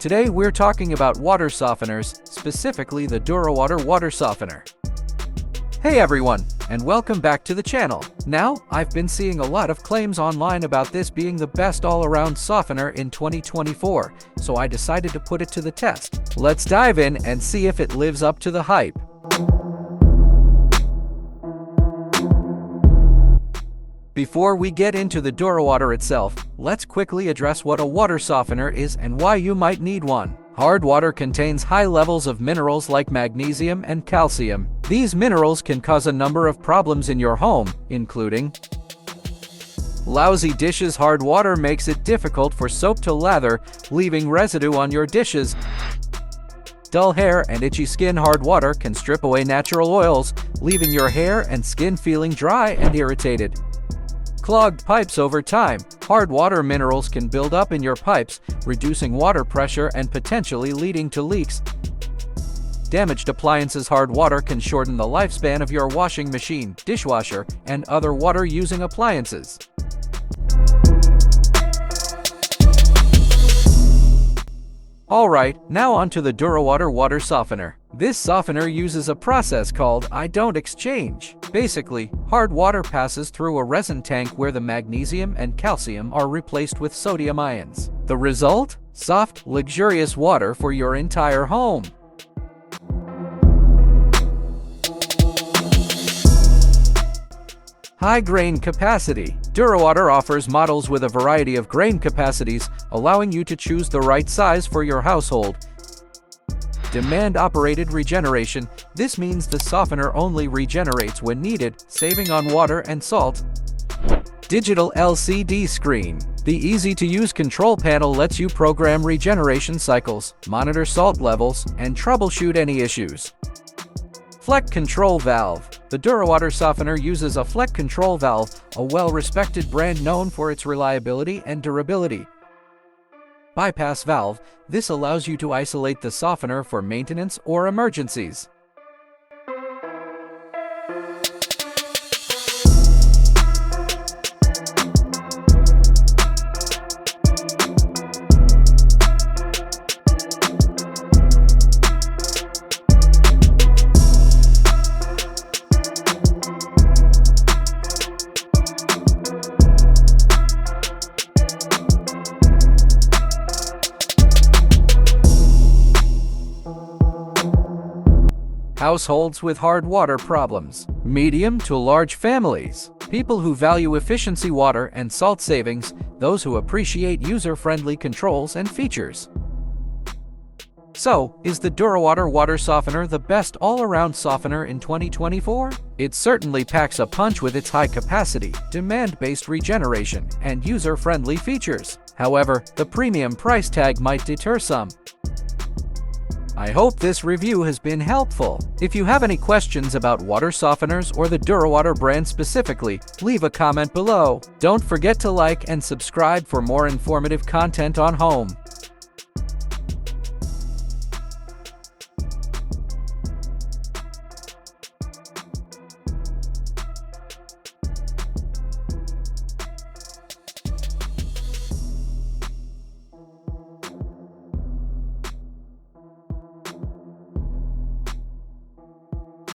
Today we're talking about water softeners, specifically the DuraWater water softener. Hey everyone, and welcome back to the channel. Now, I've been seeing a lot of claims online about this being the best all-around softener in 2024, so I decided to put it to the test. Let's dive in and see if it lives up to the hype. Before we get into the DuraWater itself, let's quickly address what a water softener is and why you might need one. Hard water contains high levels of minerals like magnesium and calcium. These minerals can cause a number of problems in your home, including lousy dishes. Hard water makes it difficult for soap to lather, leaving residue on your dishes. Dull hair and itchy skin. Hard water can strip away natural oils, leaving your hair and skin feeling dry and irritated. Clogged pipes. Over time, hard water minerals can build up in your pipes, reducing water pressure and potentially leading to leaks. Damaged appliances. Hard water can shorten the lifespan of your washing machine, dishwasher, and other water-using appliances. Alright, now on to the DuraWater water softener. This softener uses a process called ion exchange. Basically, hard water passes through a resin tank where the magnesium and calcium are replaced with sodium ions. The result? Soft, luxurious water for your entire home. High grain capacity. DuraWater offers models with a variety of grain capacities, allowing you to choose the right size for your household. Demand-operated regeneration. This means the softener only regenerates when needed, saving on water and salt. Digital LCD screen. The easy-to-use control panel lets you program regeneration cycles, monitor salt levels, and troubleshoot any issues. Fleck control valve. The DuraWater softener uses a Fleck control valve, a well-respected brand known for its reliability and durability. Bypass valve. This allows you to isolate the softener for maintenance or emergencies. Households with hard water problems. Medium to large families. People who value efficiency, water, and salt savings. Those who appreciate user-friendly controls and features. So, is the DuraWater water softener the best all-around softener in 2024? It certainly packs a punch with its high capacity, demand-based regeneration, and user-friendly features. However, the premium price tag might deter some. I hope this review has been helpful. If you have any questions about water softeners or the DuraWater brand specifically, leave a comment below. Don't forget to like and subscribe for more informative content on home.